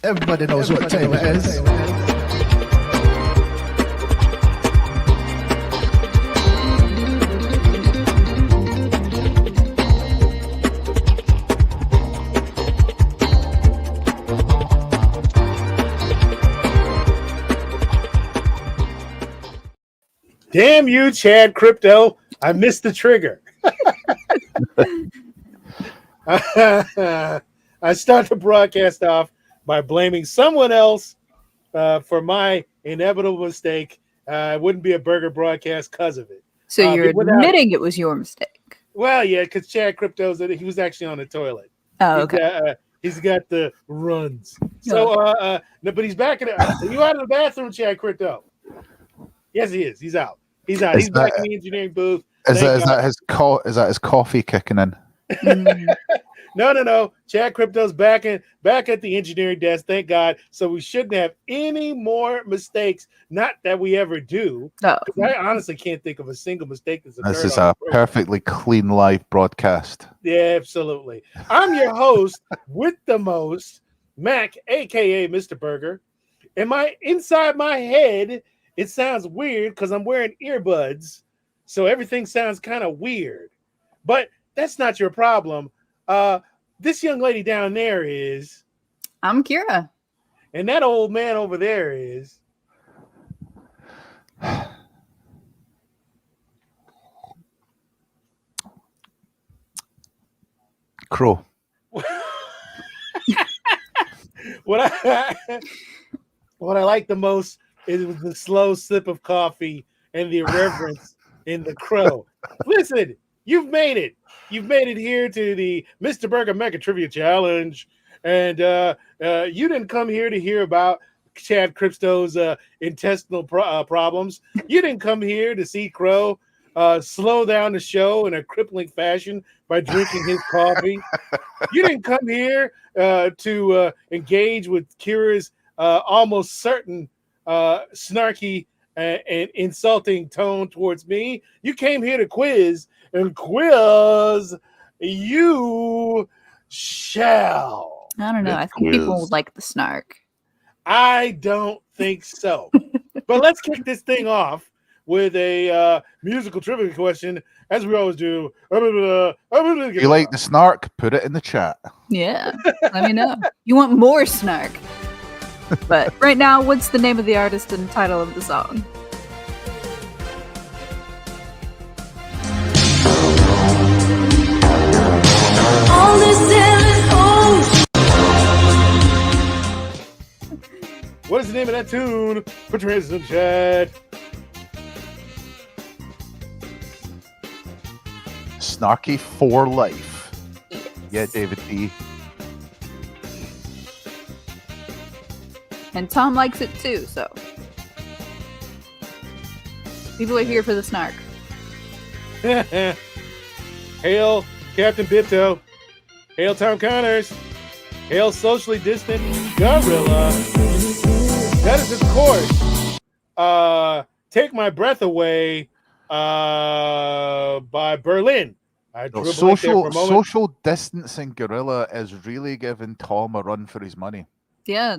Everybody knows what time it is. Damn you, Chad Crypto. I missed the trigger. I start the broadcast off by blaming someone else for my inevitable mistake. It wouldn't be a burger broadcast because of it. So you're admitting it was your mistake. Well, yeah, because Chad Crypto's he was actually on the toilet. Oh, okay. He's got the runs. So, no, but he's back in the. Are you out of the bathroom, Chad Crypto? Yes, he is. He's out. He's out. He's back in the engineering booth. Is that his coffee kicking in? No. Chad Crypto's back at the engineering desk. Thank God. So we shouldn't have any more mistakes. Not that we ever do. No. I honestly can't think of a single mistake that's occurred. This is a perfectly clean live broadcast. Yeah, absolutely. I'm your host with the most, Mac, aka Mr. Burger. And inside my head, it sounds weird because I'm wearing earbuds, so everything sounds kind of weird. But that's not your problem. This young lady down there is. I'm Kira. And that old man over there is. Crow. What I like the most is the slow sip of coffee and the irreverence in the crow. Listen, you've made it. You've made it here to the Mr. Burger Mega Trivia Challenge. And you didn't come here to hear about Chad Crypto's intestinal problems. You didn't come here to see Crow slow down the show in a crippling fashion by drinking his coffee. You didn't come here to engage with Kira's almost certain snarky and insulting tone towards me. You came here to quiz, and quiz you shall. I don't know. I think people would like the snark. I don't think so. But let's kick this thing off with a musical trivia question, as we always do. If you like the snark, put it in the chat. Yeah, let me know. You want more snark. But right now, what's the name of the artist and title of the song? All this is old. What is the name of that tune? Put your hands in the chat. Snarky for life. Yeah, David D. And Tom likes it too, so people are here for the snark. Hail Captain Bipto. Hail Tom Connors. Hail socially distant gorilla. That is, of course, Take My Breath Away by Berlin. Social distancing gorilla is really giving Tom a run for his money. Yeah.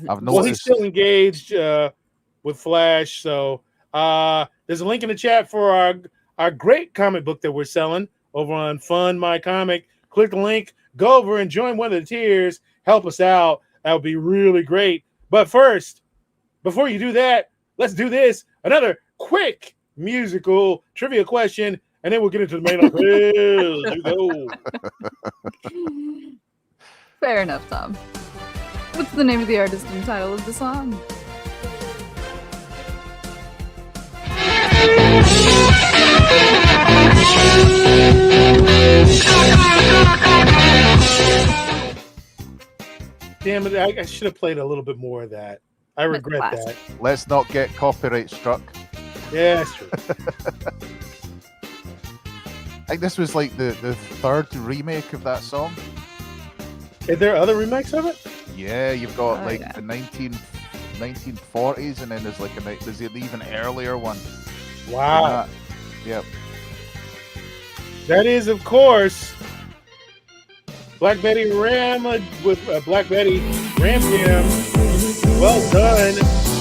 I've noticed. Well, he's still engaged with Flash, so there's a link in the chat for our great comic book that we're selling over on Fund My Comic. Click the link, go over and join one of the tiers. Help us out. That would be really great. But first, before you do that, let's do this. Another quick musical trivia question, and then we'll get into the main quiz. You go. Fair enough, Tom. What's the name of the artist and title of the song? Damn it, I should have played a little bit more of that. I regret that. Let's not get copyright struck. Yeah, that's true. I think this was like the third remake of that song. Are there other remakes of it? Yeah, you've got the 1940s, and then there's an even earlier one. Wow. Yep. That is, of course, Black Betty Ram with Black Betty Rampiam, well done.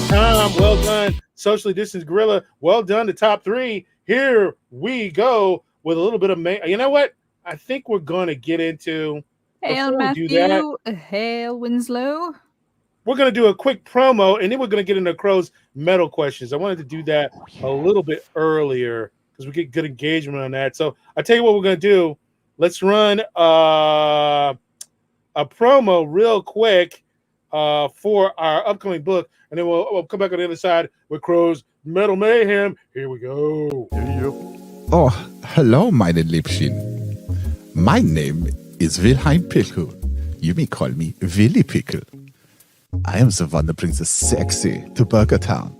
Tom, well done. Socially distanced gorilla, well done. The top three. Here we go with a little bit of you know what? I think we're going to get into. Hail before we Matthew. do that, Hail Winslow. we're going to do a quick promo, and then we're going to get into Crow's metal questions. I wanted to do that a little bit earlier because we get good engagement on that. So I tell you what we're going to do. Let's run a promo real quick for our upcoming book, and then we'll come back on the other side with Crow's Metal Mayhem. Here we go. Oh, hello, meine Liebchen. My name is Wilhelm Pickle. You may call me Willy Pickle. I am the one that brings the sexy to Burger Town.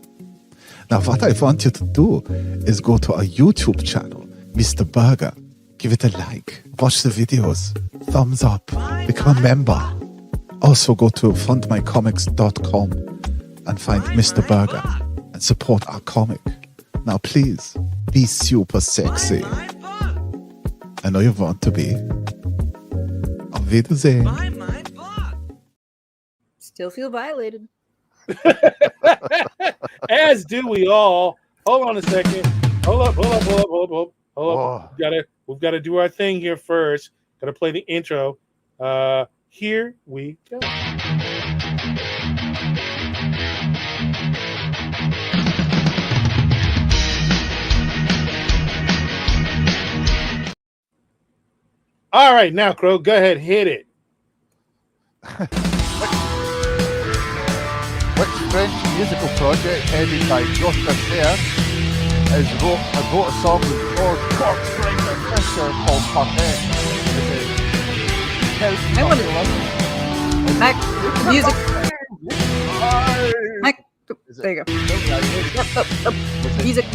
Now, what I want you to do is go to our YouTube channel, Mr. Burger. Give it a like. Watch the videos. Thumbs up. Become a member. Also, go to fundmycomics.com and find Mr. Burger and support our comic. Now, please, be super sexy. I know you want to be. Auf Wiedersehen. Still feel violated. As do we all. Hold on a second. Hold up. We've got to do our thing here first. Got to play the intro. Here we go. All right, now, Crow, go ahead, hit it. Which French musical project headed by Josh Berser wrote a song with George Corpsbringer Fisher called Parfait? I want to Mac, music. Mac, there you go. Music.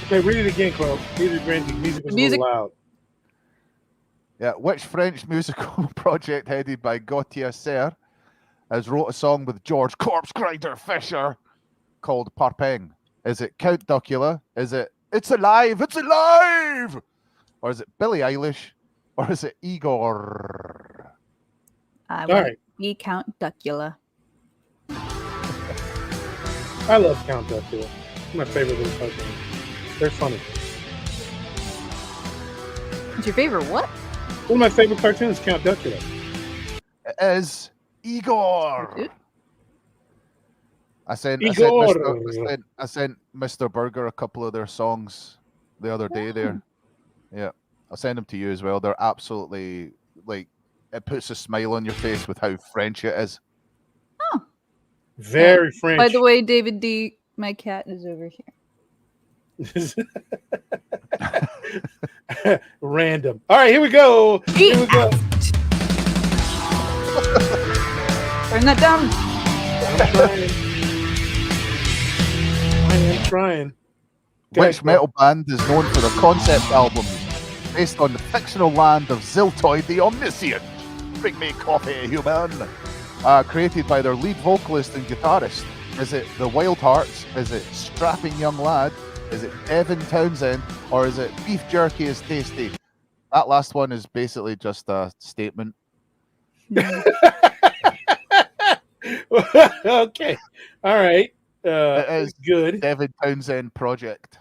Okay, read it again, Crow. Music was a little loud. Yeah, which French musical project headed by Gautier Serre has wrote a song with George Corpsbringer Fisher called Parpeng? Is it Count Duckula? Is it It's Alive, It's Alive? Or is it Billie Eilish? Or is it Igor? I want to be Count Duckula. I love Count Duckula. It's my favorite little cartoon. They're funny. It's your favorite what? One of my favorite cartoons, Count Duckula. It is Igor. I sent Mr. Burger a couple of their songs the other day there. Yeah. I'll send them to you as well. They're absolutely, like, it puts a smile on your face with how French it is. Oh. Very French. By the way, David D., my cat is over here. Random. All right, here we go. Here we go. Turn that down. I am trying. Which metal band is known for their concept albums based on the fictional land of Ziltoid the Omniscient? Bring me coffee, human. Created by their lead vocalist and guitarist. Is it the Wild Hearts? Is it Strapping Young Lad? Is it Devin Townsend? Or is it Beef Jerky is Tasty? That last one is basically just a statement. Okay. All right. It is good. Devin Townsend Project.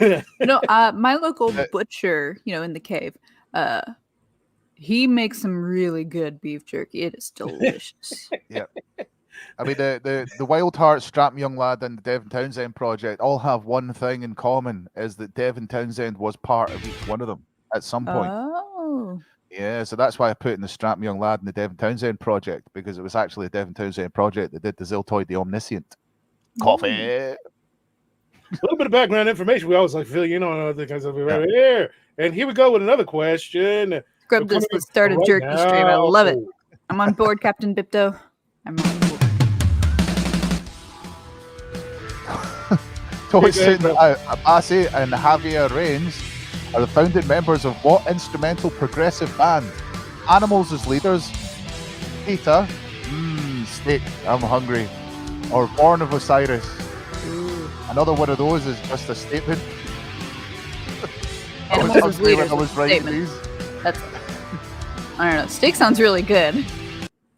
My local butcher, in the cave, he makes some really good beef jerky. It is delicious. Yeah. I mean, the Wild Hearts, Strap Young Lad, and the Devin Townsend Project all have one thing in common, is that Devin Townsend was part of each one of them at some point. Oh. Yeah, so that's why I put in the Strap Young Lad and the Devin Townsend Project, because it was actually a Devin Townsend project that did the Ziltoid the Omniscient. Coffee! A little bit of background information. We always like to fill you in on other kinds of right here. And here we go with another question. Scrub this, let's start a jerky stream. I love it. I'm on board, Captain Bipto. I'm on board. Tosin Abasi and Javier Reigns are the founding members of what instrumental progressive band? Animals as leaders, PETA, steak, I'm hungry, or Born of Osiris. Another one of those is just a statement. Animals animals as me when leaders. I was writing Statement. these. That's. I don't know. Steak sounds really good.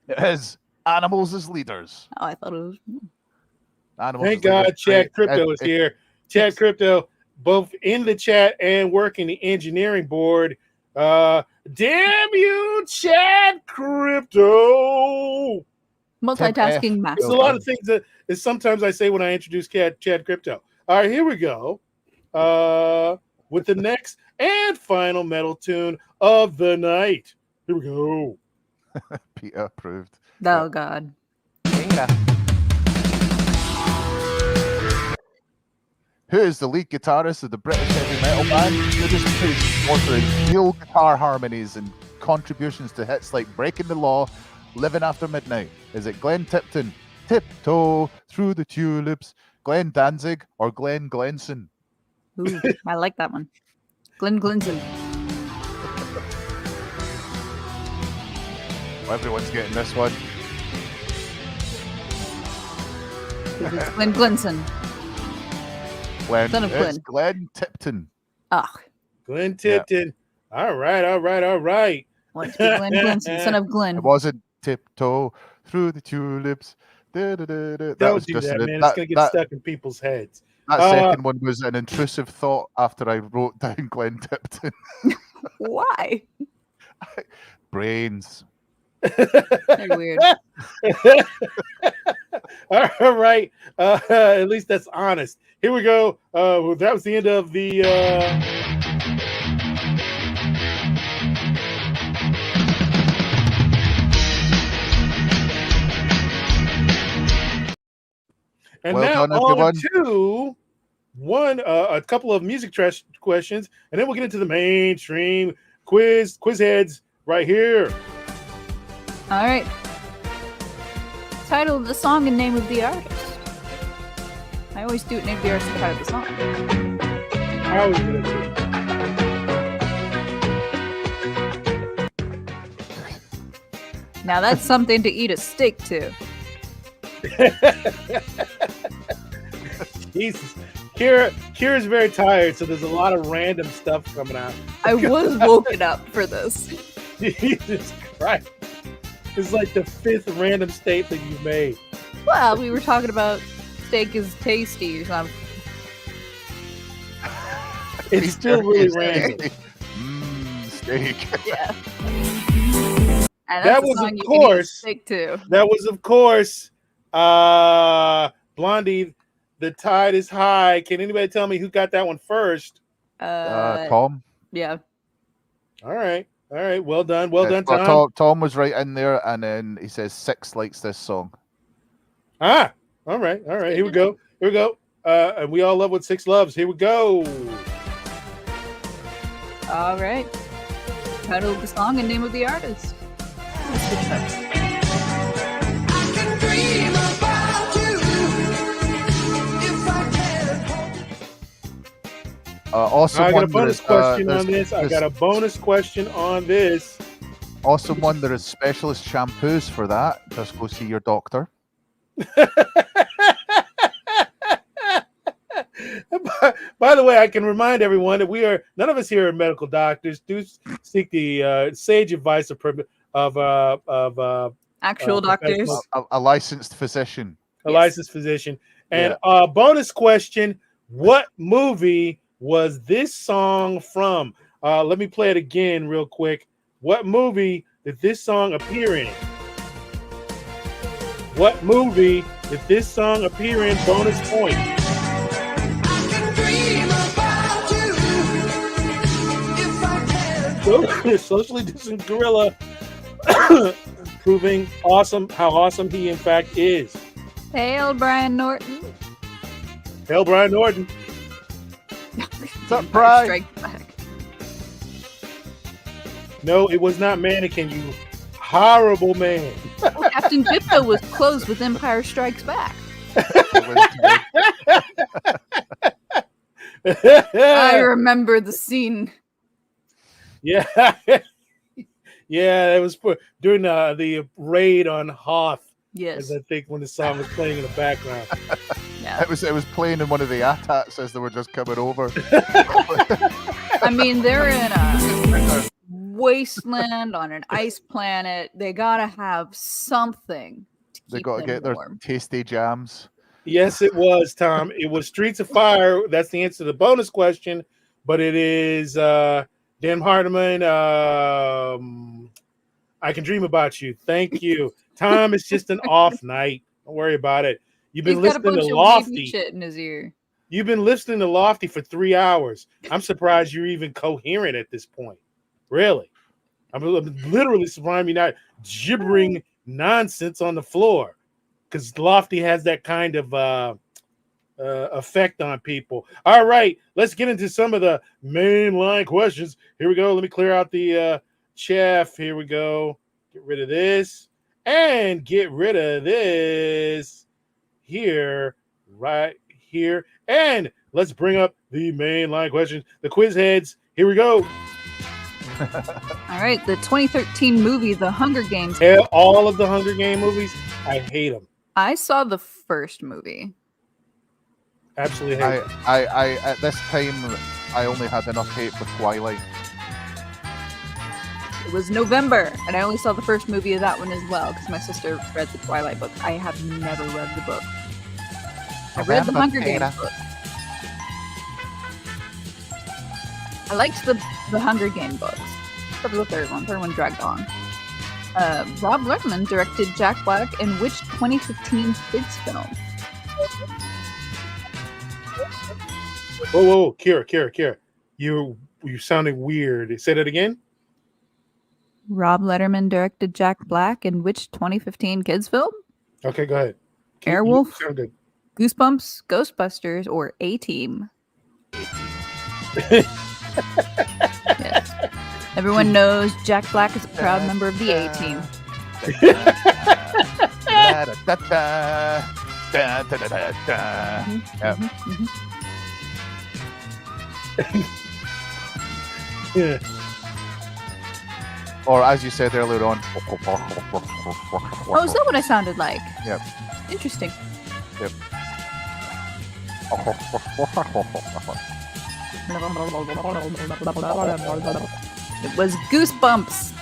It is animals as leaders. Oh, I thought it was. Animals Thank as leaders. God Chad Great. Crypto is here. Chad Crypto, both in the chat and working the engineering board. Damn you, Chad Crypto. Multitasking It's master. a lot of things that is sometimes I say when I introduce Chad Crypto. All right, here we go. With the next and final metal tune of the night. Here we go. Peter approved. Oh God. Who is the lead guitarist of the British heavy metal band? Who just plays more for his real guitar harmonies and contributions to hits like Breaking the Law, Living After Midnight? Is it Glenn Tipton, Tiptoe Through the Tulips, Glenn Danzig, or Glenn Glenson? Ooh, I like that one. Glenn Glinson. Everyone's getting this one. It's Glenn Glinson. Son of It's Glenn. Glenn Tipton. Ugh. Glenn Tipton. All right. What's Glenn Glinson? Son of Glenn. It wasn't Tiptoe Through the Tulips. That Don't was do just that, an- man. that- It's going to get that- stuck in people's heads. That second one was an intrusive thought after I wrote down Glenn Tipton. Why? Brains. They're weird. All right. At least that's honest. Here we go. That was the end of the. And Well now done, on everyone. to a couple of music trash questions, and then we'll get into the mainstream quiz heads right here. All right. Title of the song and name of the artist. I always do it. Name of the artist and title of the song. How is it? Now that's something to eat a steak to. Jesus. Kira's very tired, so there's a lot of random stuff coming out. I was woken up for this. Jesus Christ. It's like the fifth random statement you've made. Well, we were talking about steak is tasty or something. It's still really random. Steak. Yeah. And That that's a was, song of you can eat a course, steak to. That was, of course, Blondie, The Tide is High. Can anybody tell me who got that one first? Tom. Yeah. All right. Well done, Tom. Tom was right in there, and then he says Six likes this song. All right. Here we go. And we all love what Six loves. Here we go. All right. Title of the song and name of the artist. Let's switch that. Awesome I got one. a bonus question on this. I got a bonus question on this. Awesome one. There is specialist shampoos for that. Just go see your doctor. By the way, I can remind everyone that none of us here are medical doctors. Do seek the sage advice of Actual doctors. A licensed physician. Licensed physician. And bonus question: what movie was this song from? Let me play it again real quick. What movie did this song appear in? What movie did this song appear in? Bonus point. Socially distant gorilla proving how awesome he in fact is. Hail, Brian Norton. Hail, Brian Norton. What's up, Brian? Strike back. No, it was not Mannequin, you horrible man. Well, Captain Bippo was closed with Empire Strikes Back. I remember the scene. Yeah. Yeah, it was during the raid on Hoth. Yes. As I think when the song was playing in the background. Yeah. It was playing in one of the ATATs as they were just coming over. I mean, they're in a wasteland on an ice planet. They gotta have something to They keep got to them get their warm. tasty jams. Yes, it was, Tom. It was Streets of Fire. That's the answer to the bonus question. But it is Dan Hardiman. I Can Dream About You. Thank you. Tom, it's just an off night. Don't worry about it. You've been He's got a listening bunch to of Lofty. weedy shit in his ear. You've been listening to Lofty for 3 hours. I'm surprised you're even coherent at this point. Really. I'm literally surprised you're not gibbering nonsense on the floor. Because Lofty has that kind of effect on people. All right, let's get into some of the mainline questions. Here we go. Let me clear out the chaff. Here we go. Get rid of this and get rid of this here, right here. And let's bring up the mainline questions. The quiz heads. Here we go. All right, the 2013 movie, The Hunger Games. All of the Hunger Game movies, I hate them. I saw the first movie. Absolutely hate them. I at this time I only had enough hate for Twilight. It was November, and I only saw the first movie of that one as well because my sister read the Twilight book. I have never read the book. I read the Hunger Games book. I liked the Hunger Game books. Except for the third one. Third one dragged on. Rob Lerman directed Jack Black in which 2015 kids film? Whoa, Kira. You sounding weird. Say that again. Rob Letterman directed Jack Black in which 2015 kids film? Okay, go ahead. Airwolf, You sound good. Goosebumps, Ghostbusters, or A-Team? Yes. Everyone knows Jack Black is a proud member of the A-Team. Yeah. Or as you said earlier on. Oh, is that what I sounded like? Yep. Interesting. Yep. It was Goosebumps.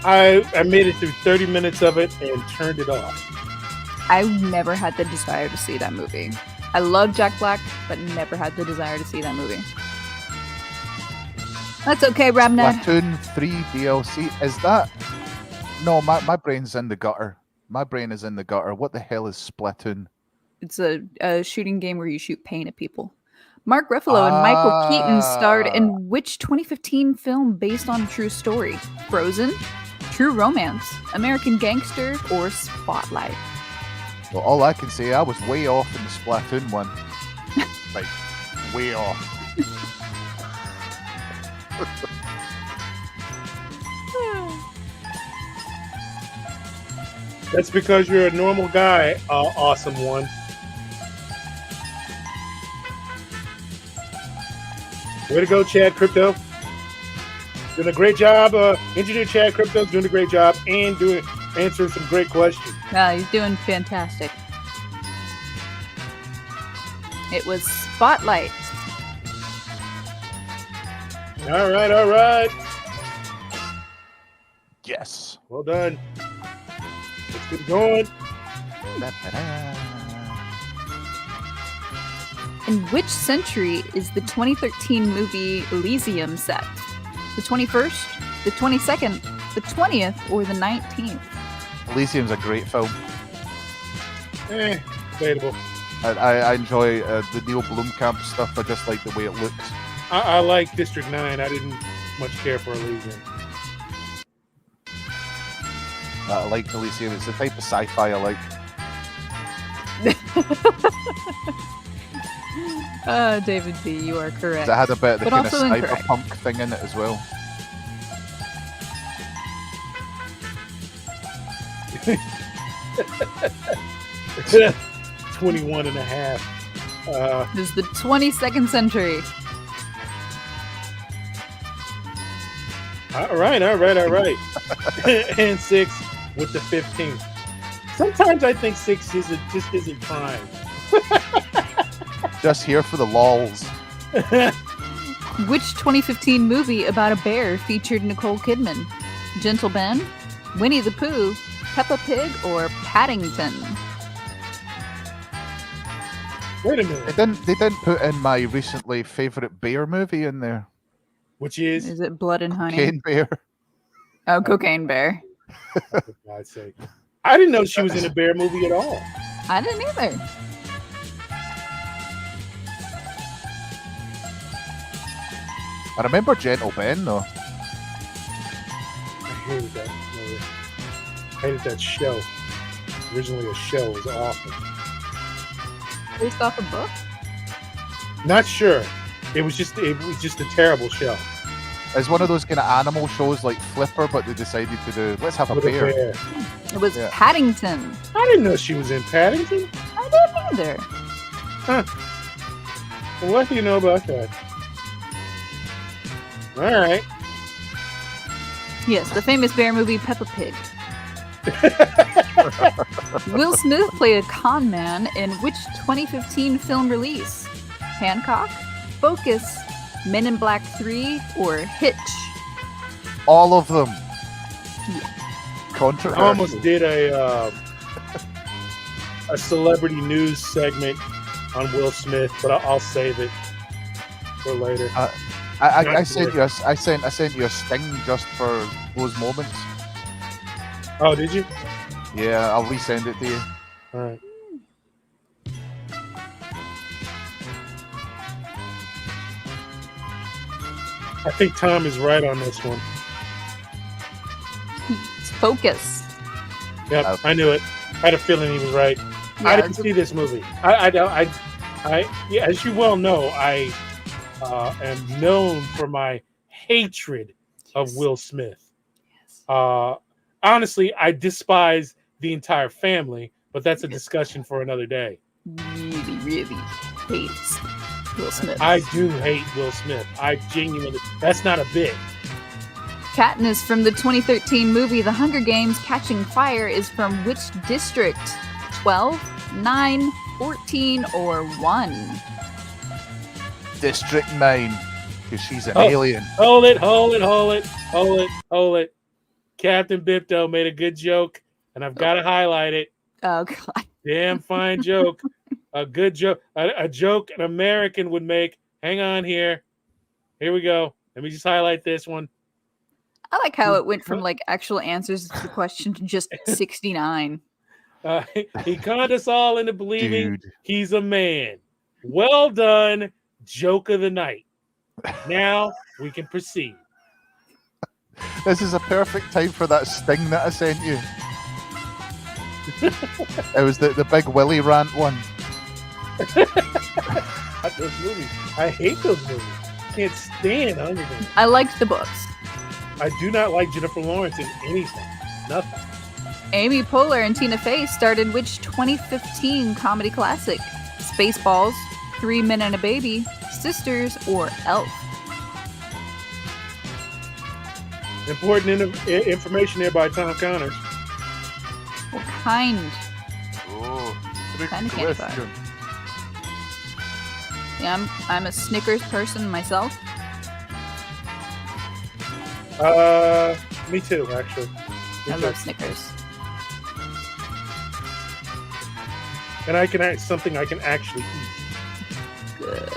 I made it through 30 minutes of it and turned it off. I never had the desire to see that movie. I love Jack Black, but never had the desire to see that movie. That's okay, Rabnad. Splatoon 3 DLC. Is that? No, my brain's in the gutter. My brain is in the gutter. What the hell is Splatoon? It's a shooting game where you shoot paint at people. Mark Ruffalo and Michael Keaton starred in which 2015 film based on a true story? Frozen, True Romance, American Gangster, or Spotlight? Well, all I can say, I was way off in the Splatoon one. Like, way off. That's because you're a normal guy, awesome one. Way to go, Chad Crypto. Doing a great job. Engineer Chad Crypto's doing a great job and answering some great questions. Yeah, he's doing fantastic. It was Spotlight. All right. Yes. Well done. Let's get it going. In which century is the 2013 movie Elysium set? The 21st, the 22nd, the 20th, or the 19th? Elysium's a great film. Debatable. I enjoy the Neil Blomkamp stuff. I just like the way it looks. I like District 9. I didn't much care for Elysium. I like Elysium. It's the type of sci-fi I like. David B., you are correct. It had a bit of the But kind of also incorrect. cyberpunk thing in it as well. It's 21 and a half. This is the 22nd century. All right. And 6 with the 15th. Sometimes I think 6 just isn't prime. Just here for the lols. Which 2015 movie about a bear featured Nicole Kidman? Gentle Ben, Winnie the Pooh, Peppa Pig, or Paddington? Wait a minute. They didn't put in my recently favourite bear movie in there. Which is? Is it Blood and Honey? Cocaine Bear. Oh, Cocaine Bear. For God's sake. I didn't know she was in a bear movie at all. I didn't either. I remember Gentle Ben though. I hated that movie. I hated that show. Originally a show. It was awful. Based off a book? Not sure. It was just a terrible show. It's one of those kind of animal shows like Flipper, but they decided to do let's have a With bear. a bear. It was Yeah. Paddington. I didn't know she was in Paddington. I didn't either. Well, what do you know about that? All right. Yes, the famous bear movie Peppa Pig. Will Smith played a con man in which 2015 film release? Hancock, Focus, Men in Black 3, or Hitch? All of them. I Controversial. almost did a celebrity news segment on Will Smith, but I'll save it for later. I sent you a sting just for those moments. Oh, did you? Yeah, I'll resend it to you. All right. I think Tom is right on this one. It's Focus. Yep, I knew it. I had a feeling he was right. Yeah, I didn't see this movie. Yeah, as you well know, I am known for my hatred of Will Smith. Honestly, I despise the entire family, but that's a discussion for another day. Really, really hates Will Smith. I do hate Will Smith. I genuinely, that's not a bit. Katniss from the 2013 movie The Hunger Games Catching Fire is from which district? 12, 9, 14, or 1? District 9, because she's an Oh. alien. Hold it. Captain Bipto made a good joke, and I've got to highlight it. Oh, God. Damn fine joke. A good joke. A joke an American would make. Hang on here. Here we go. Let me just highlight this one. I like how it went from like actual answers to the question to just 69. He conned us all into believing Dude. he's a man. Well done, joke of the night. Now we can proceed. This is a perfect time for that sting that I sent you. It was the Big Willie rant one. Those movies. I hate those movies. Can't stand Hunger Games. I liked the books. I do not like Jennifer Lawrence in anything. Nothing. Amy Poehler and Tina Fey starred in which 2015 comedy classic? Spaceballs, 3 Men and a Baby, Sisters, or Elf? Important information there by Tom Connors. What kind? Oh, good Kind of candy bar. question. Yeah, I'm a Snickers person myself. Me too, actually. Me I too. love Snickers. And I can act something I can actually eat. Good.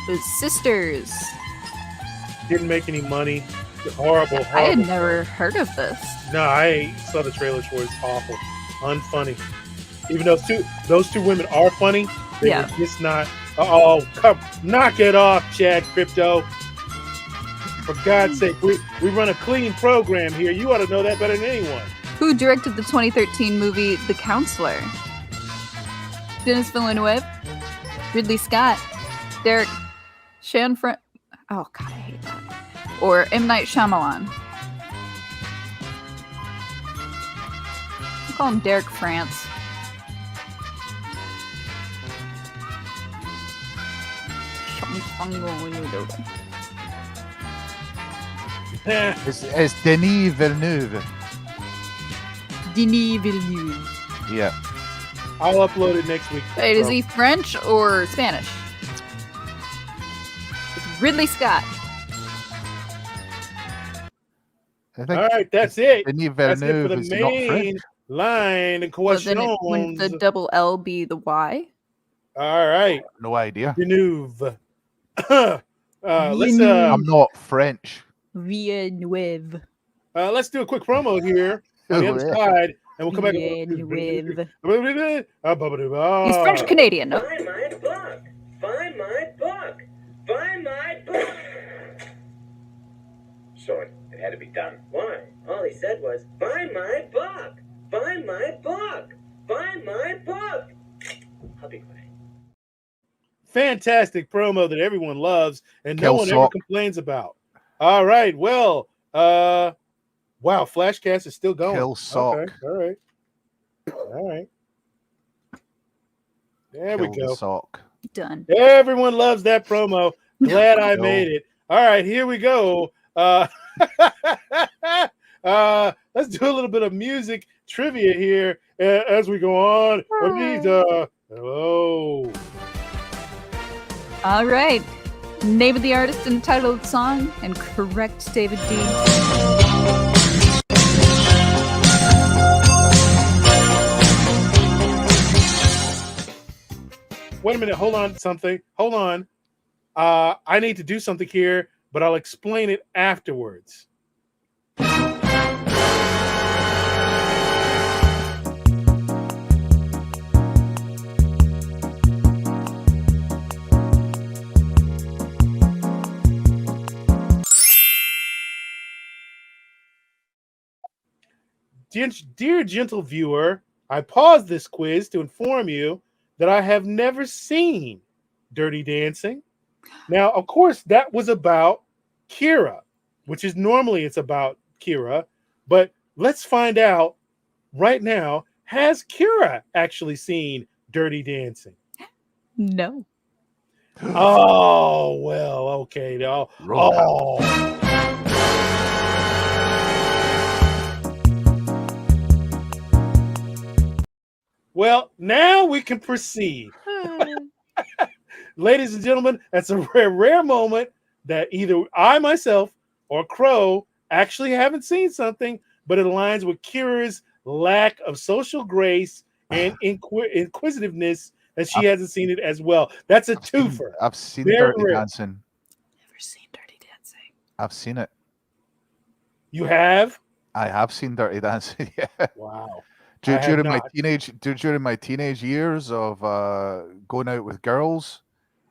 The Sisters. Didn't make any money. Horrible. I had horrible. never heard of this. No, I saw the trailers for it. It's awful. Unfunny. Even though those two women are funny, they Yeah. were just not. Oh, come, knock it off, Chad Crypto. For God's sake, we run a clean program here. You ought to know that better than anyone. Who directed the 2013 movie The Counselor? Denis Villeneuve, Ridley Scott, Derek Shanfran. Oh God, I hate that. Or M. Night Shyamalan. I'll call him Derek France. It's Denis Villeneuve. Denis Villeneuve. Yeah. I'll upload it next week. Wait, is bro. he French or Spanish? It's Ridley Scott. I think All right, that's it. Denis That's it for Villeneuve the is not French. main line and Well, then wouldn't the questions. double L be the Y? All right, No idea. Villeneuve. Let's Villeneuve. I'm not French. Villeneuve. let's do a quick promo here on the other Yeah. side, and we'll come back. Villeneuve. He's He's French Canadian. No? Buy my book. Buy my book. Buy my book. So it had to be done. Why? All he said was, buy my book. Buy my book. Buy my book. I'll be quiet. Fantastic promo that everyone loves and no Kill one ever Sock. complains about. All right, well, wow, Flashcast is still going. Kill Sock. Okay, all right. There Kill we the go. sock. Done. Everyone loves that promo. Glad I No. made it. All right, here we go. Let's do a little bit of music trivia here as we go on. Hello. All right. Name of the artist and title of the song, and correct David D. Wait a minute. Hold on. Hold on. I need to do something here, but I'll explain it afterwards. Dear gentle viewer, I paused this quiz to inform you that I have never seen Dirty Dancing. Now, of course, that was about Kira, which is normally it's about Kira, but let's find out right now, has Kira actually seen Dirty Dancing? No. Oh, well, okay. No. Roll Oh. Well, now we can proceed. Ladies and gentlemen, that's a rare moment that either I myself or Crow actually haven't seen something, but it aligns with Kira's lack of social grace and inquisitiveness that she hasn't seen it as well. That's a twofer. I've seen Very Dirty rare. Dancing. Never seen Dirty Dancing. I've seen it. You have? I have seen Dirty Dancing. Yeah. Wow. Du- I have During my not. during my teenage years of going out with girls,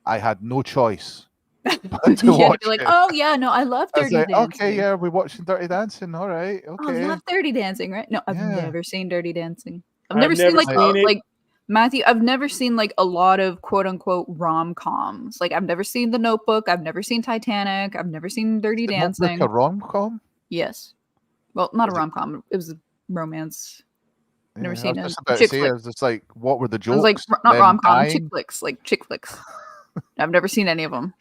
I had no choice but to You had to watch be like, it. oh yeah, no, I love I was Dirty like, Dancing. okay, yeah, we're watching Dirty Dancing. All right, I okay. love Dirty Dancing, right? No, I've Yeah. never seen Dirty Dancing. I've I've never seen never like seen it. like Matthew. I've never seen like a lot of quote unquote rom coms. Like I've never seen The Notebook. I've never seen Titanic. I've never seen Dirty The Notebook Dancing. a rom-com? Yes. Well, not a Is it- rom com. It was a romance. Never Yeah, seen I a was just about to chick say, flick. I was just like, what were the It jokes? was like not Them rom com, chick dying? flicks, like chick flicks. I've never seen any of them.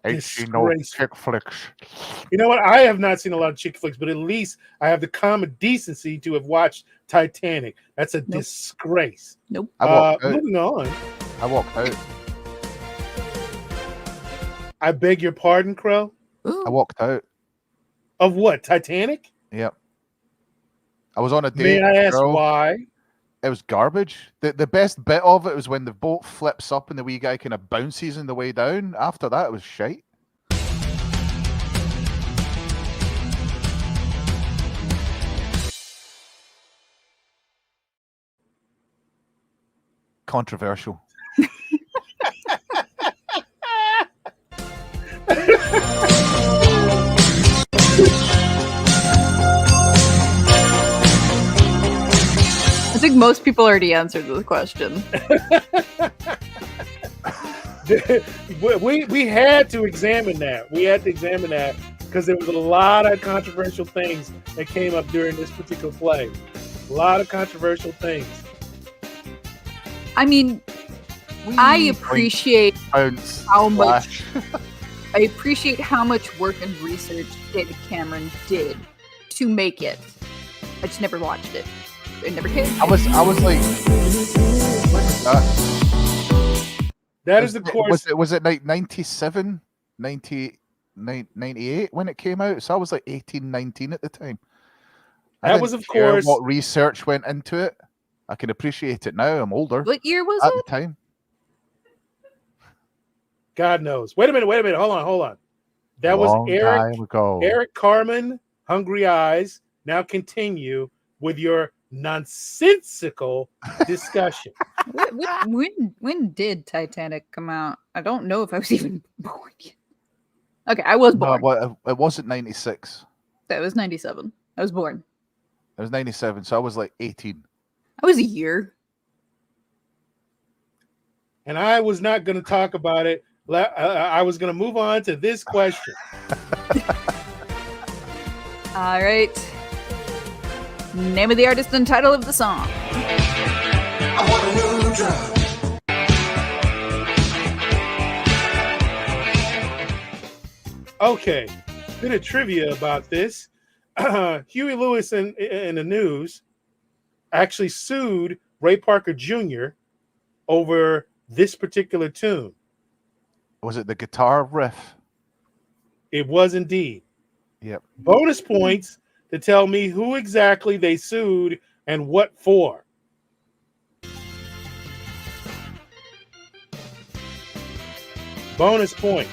Ain't seen no Disgraceful. chick flicks. You know what? I have not seen a lot of chick flicks, but at least I have the common decency to have watched Titanic. That's a disgrace. Nope. I walked out. Moving on. I walked out. I beg your pardon, Crow. Ooh. I walked out. Of what? Titanic? Yep. I was on a May date. I with a ask girl. why? It was garbage. The best bit of it was when the boat flips up and the wee guy kind of bounces on the way down. After that, it was shite. Controversial. I think most people already answered the question. we had to examine that. We had to examine that because there was a lot of controversial things that came up during this particular play. A lot of controversial things. I mean, I appreciate Bounce. how much Splash. I appreciate how much work and research David Cameron did to make it. I just never watched it. I never cared. I was like, That is, of course. Was it like 97, 98 when it came out? So I was like 18, 19 at the time. That was, of course, what research went into it. I can appreciate it now. I'm older. What year was at it? the time? God knows. Wait a minute. Hold on. That was Eric Carmen, Hungry Eyes. Now continue with your nonsensical discussion. When did Titanic come out? I don't know if I was even born yet. Okay, I was born. No, it wasn't 96. That was 97. I was born. It was 97, so I was like 18. I was a year. And I was not going to talk about it. I was going to move on to this question. All right. Name of the artist and title of the song. I want a new drug. Okay, bit of trivia about this. Huey Lewis in the news actually sued Ray Parker Jr. over this particular tune. Was it the guitar riff? It was indeed. Yep. Bonus points to tell me who exactly they sued and what for. Bonus point.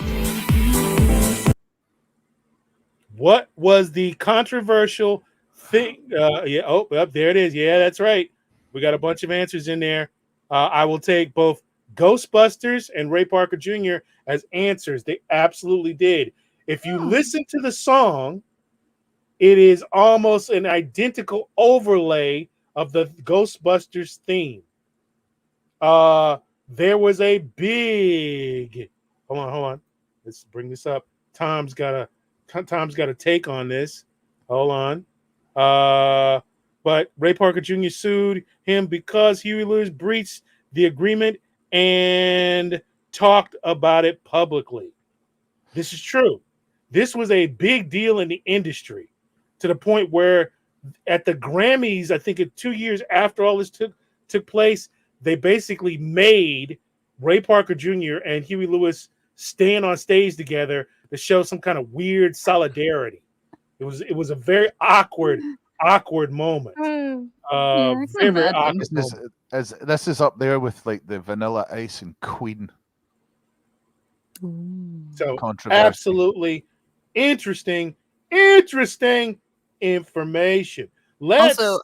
What was the controversial thing? There it is. Yeah, that's right. We got a bunch of answers in there. I will take both Ghostbusters and Ray Parker Jr. as answers. They absolutely did. If you listen to the song, it is almost an identical overlay of the Ghostbusters theme. There was a big... Hold on. Let's bring this up. Tom's got a take on this. Hold on. But Ray Parker Jr. sued him because Huey Lewis breached the agreement and talked about it publicly. This is true. This was a big deal in the industry to the point where at the Grammys, I think 2 years after all this took place, they basically made Ray Parker Jr. and Huey Lewis stand on stage together to show some kind of weird solidarity. It was a very awkward moment. Very awkward moment. This is up there with like the Vanilla Ice and Queen. So absolutely interesting information. Also,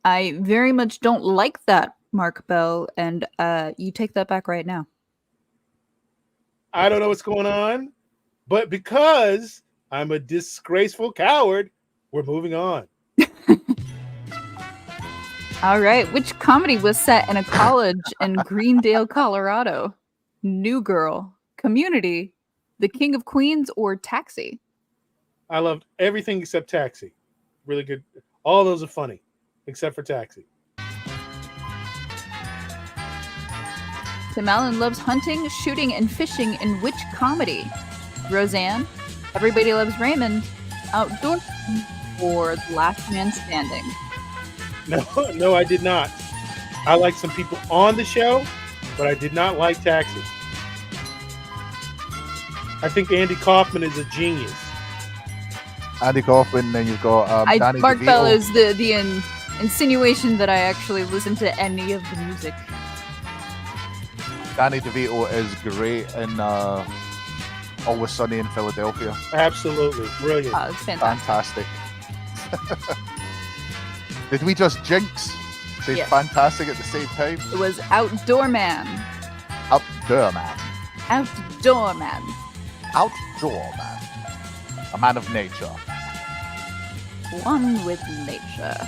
I very much don't like that, Mark Bell, and you take that back right now. I don't know what's going on, but because I'm a disgraceful coward, we're moving on. All right. Which comedy was set in a college in Greendale, Colorado? New Girl, Community, The King of Queens, or Taxi? I loved everything except Taxi. Really good. All those are funny, except for Taxi. Tim Allen loves hunting, shooting, and fishing in which comedy? Roseanne, Everybody Loves Raymond, Outdoor, or The Last Man Standing? No, I did not. I like some people on the show, but I did not like Taxi. I think Andy Kaufman is a genius. Andy Kaufman, then you've got Danny Mark DeVito. Bell is the insinuation that I actually listen to any of the music. Danny DeVito is great in Always Sunny in Philadelphia. Absolutely. Brilliant. It's fantastic. Did we just jinx? Say Yes. fantastic at the same time? It was Outdoor Man. Outdoor man. Outdoor Man. Outdoor man. A man of nature. One with nature.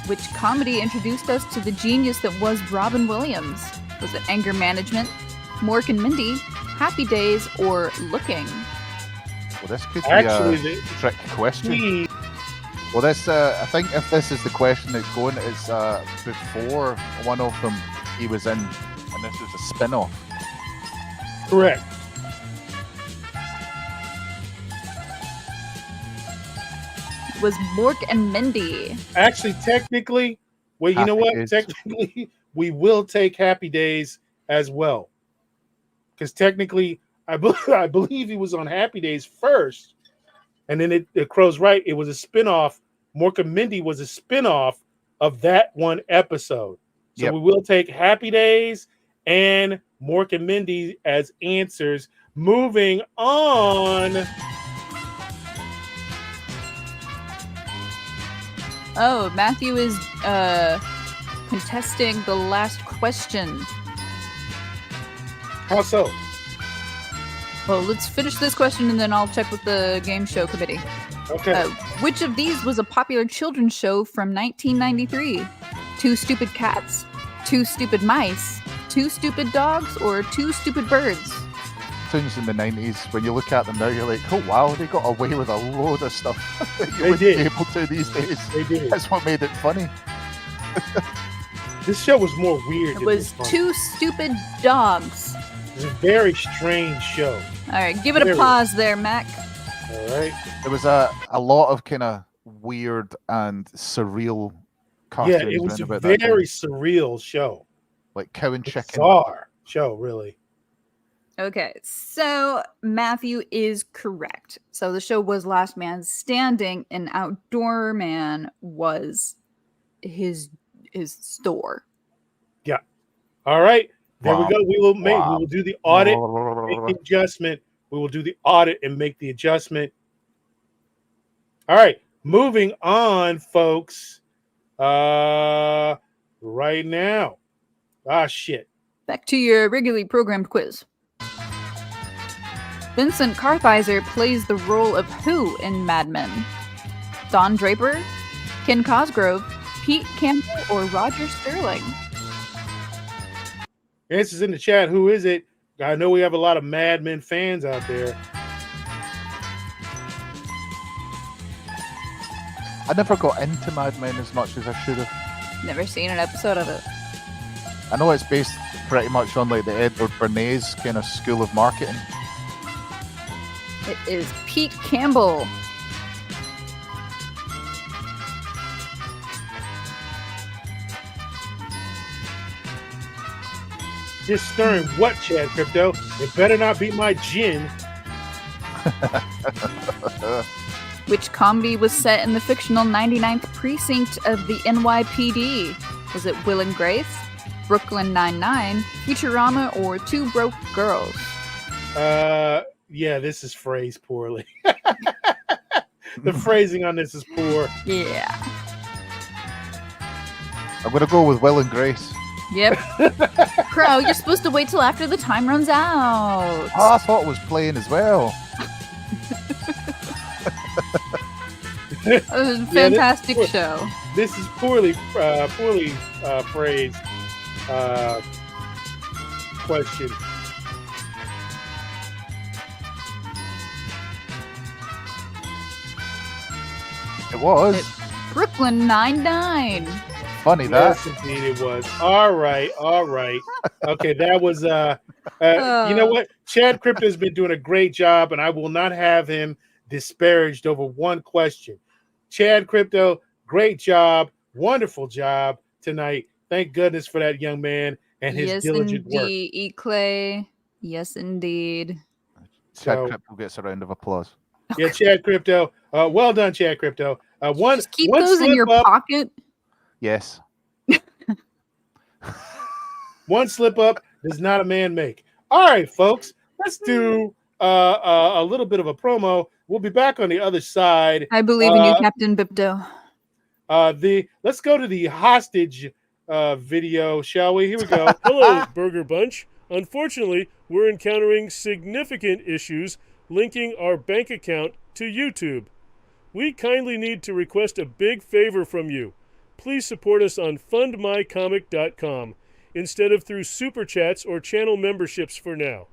Which comedy introduced us to the genius that was Robin Williams? Was it Anger Management, Mork and Mindy, Happy Days, or Looking? Well, this could be Actually, a trick question. Well, this I think if this is the question that's going, it's before one of them he was in, and this was a spin-off. Correct. was Mork and Mindy. Actually, technically, well, you know Happy what? Days. Technically, we will take Happy Days as well. Because technically, I believe he was on Happy Days first. And then it Crow's right. It was a spinoff. Mork and Mindy was a spinoff of that one episode. So Yep. we will take Happy Days and Mork and Mindy as answers. Moving on. Oh, Matthew is contesting the last question. How so? Well, let's finish this question and then I'll check with the game show committee. Okay. Which of these was a popular children's show from 1993? Two Stupid Cats, Two Stupid Mice, Two Stupid Dogs, or Two Stupid Birds? Tunes in the 90s, when you look at them now, you're like, oh wow, they got away with a load of stuff that you They wouldn't did. be able to these days. They did. That's what made it funny. This show was more weird. It than was this one. Two Stupid Dogs. It was a very strange show. All right, give it a Very. pause there, Mac. All right. There was a lot of kind of weird and surreal cartoons. Yeah, it was around a about that time. very surreal show. Like Cow and Chicken. Bizarre show, really. Okay, so Matthew is correct. So the show was Last Man Standing, and Outdoor Man was his store. All right. There Wow. we go. We will Wow. do the audit, make the adjustment. We will do the audit and make the adjustment. All right. Moving on, folks. Right now. Shit. Back to your regularly programmed quiz. Vincent Kartheiser plays the role of who in Mad Men? Don Draper, Ken Cosgrove, Pete Campbell, or Roger Sterling? Answers in the chat. Who is it? I know we have a lot of Mad Men fans out there. I never got into Mad Men as much as I should have. Never seen an episode of it. I know it's based pretty much on like the Edward Bernays kind of school of marketing. It is Pete Campbell. Just stirring what, Chad Crypto? It better not be my gin. Which comedy was set in the fictional 99th precinct of the NYPD? Was it Will and Grace, Brooklyn Nine-Nine, Futurama, or Two Broke Girls? Yeah, this is phrased poorly. The phrasing on this is poor. Yeah. I'm gonna go with Will and Grace. Yep. Crow, you're supposed to wait till after the time runs out. Oh, I thought it was playing as well. It was a fantastic show. This is poorly phrased question. It was. Brooklyn Nine-Nine. Funny that. Yes, indeed it was. All right. Okay, that was you know what? Chad Crypto has been doing a great job, and I will not have him disparaged over one question. Chad Crypto, great job, wonderful job tonight. Thank goodness for that young man and his diligent work. E. Clay. Yes, indeed. Chad So- Crypto gets a round of applause. Yeah, Chad Crypto. Well done, Chad Crypto. Just keep one those in slip your up, pocket. Yes. One slip up does not a man make. All right, folks, let's do a little bit of a promo. We'll be back on the other side. I believe in you, Captain Bipto. Let's go to the hostage video, shall we? Here we go. Hello, Burger Bunch. Unfortunately, we're encountering significant issues linking our bank account to YouTube. We kindly need to request a big favor from you. Please support us on fundmycomic.com instead of through Super Chats or channel memberships for now.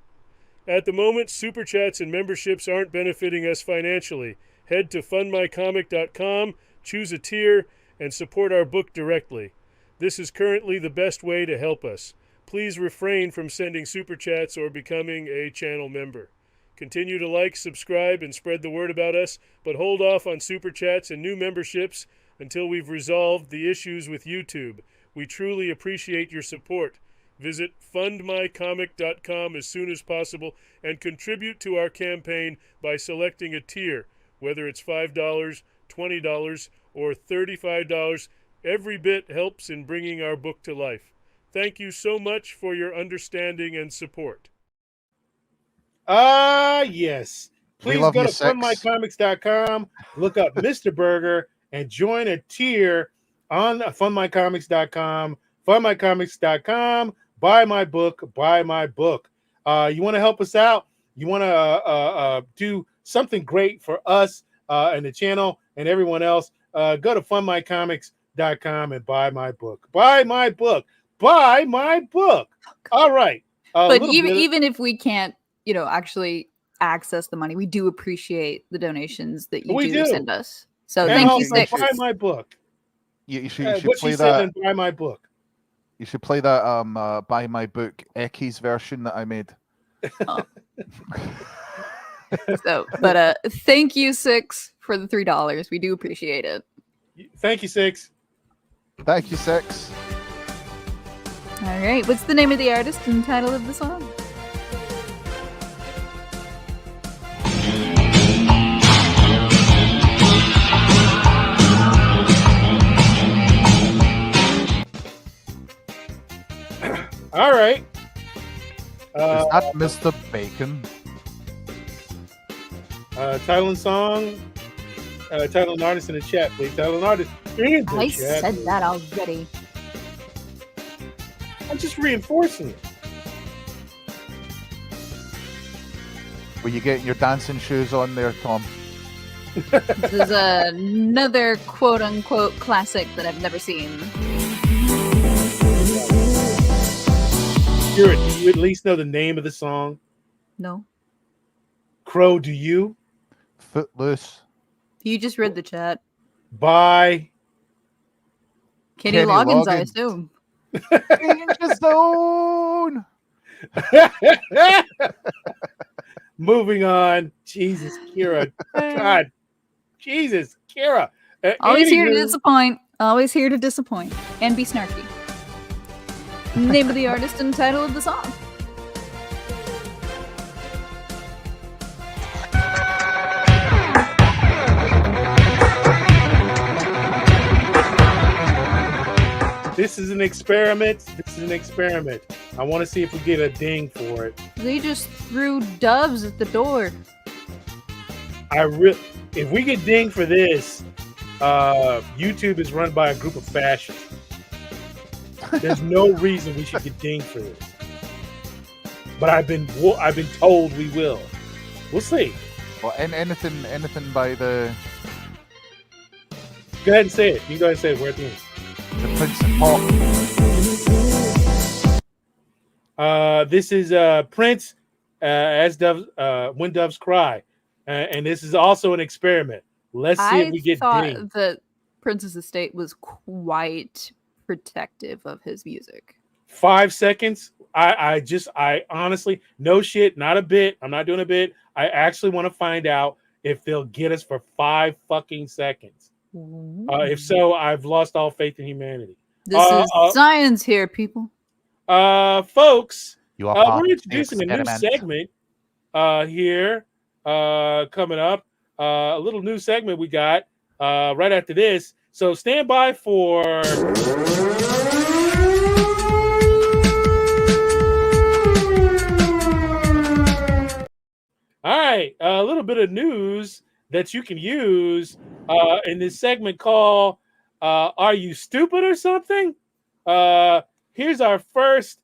At the moment, Super Chats and memberships aren't benefiting us financially. Head to fundmycomic.com, choose a tier, and support our book directly. This is currently the best way to help us. Please refrain from sending Super Chats or becoming a channel member. Continue to like, subscribe, and spread the word about us, but hold off on super chats and new memberships until we've resolved the issues with YouTube. We truly appreciate your support. Visit fundmycomic.com as soon as possible and contribute to our campaign by selecting a tier, whether it's $5, $20, or $35. Every bit helps in bringing our book to life. Thank you so much for your understanding and support. Yes. We Please love go you, to Six. funmycomics.com, look up Mr. Burger, and join a tier on funmycomics.com. Funmycomics.com. Buy my book. Buy my book. You want to help us out? You want to do something great for us and the channel and everyone else? Go to funmycomics.com and buy my book. Buy my book. Buy my book. All right. But even if we can't, actually access the money, we do appreciate the donations that you do send us. So and thank also you, Six. buy my book. You should What play she that. said, and buy my book. You should play that buy my book Ecky's version that I made. Oh. But thank you, Six, for the $3. We do appreciate it. Thank you, Six. Thank you, Six. All right. What's the name of the artist and title of the song? All right. Is that Mr. Bacon? Title and song. Title and artist in the chat, please. Title and artist in the I chat. said that already. I'm just reinforcing it. Were you getting your dancing shoes on there, Tom? This is another quote-unquote classic that I've never seen. Stuart, do you at least know the name of the song? No. Crow, do you? Footloose. You just read the chat. By Kenny Loggins, I assume. Danger Zone. Moving on. Jesus, Kira. God. Jesus, Kira. Always here to disappoint. Always here to disappoint. And be snarky. Name of the artist and title of the song. This is an experiment. This is an experiment. I want to see if we get a ding for it. They just threw doves at the door. If we get dinged for this, YouTube is run by a group of fascists. There's no reason we should get dinged for this. But I've been told we will. We'll see. Well, anything by the Go ahead and say it. You go ahead and say it. We're at the end. Prince of Pop. This is Prince as doves when doves cry, and this is also an experiment. Let's see if we get dinged. I thought that Prince's estate was quite protective of his music. 5 seconds. I honestly, no shit, not a bit. I'm not doing a bit. I actually want to find out if they'll get us for 5 fucking seconds. If so, I've lost all faith in humanity. This is science here, people. Folks, we're introducing a new experiment. segment here coming up. A little new segment we got right after this. So stand by for. All right, a little bit of news that you can use in this segment called Are You Stupid or Something? Here's our first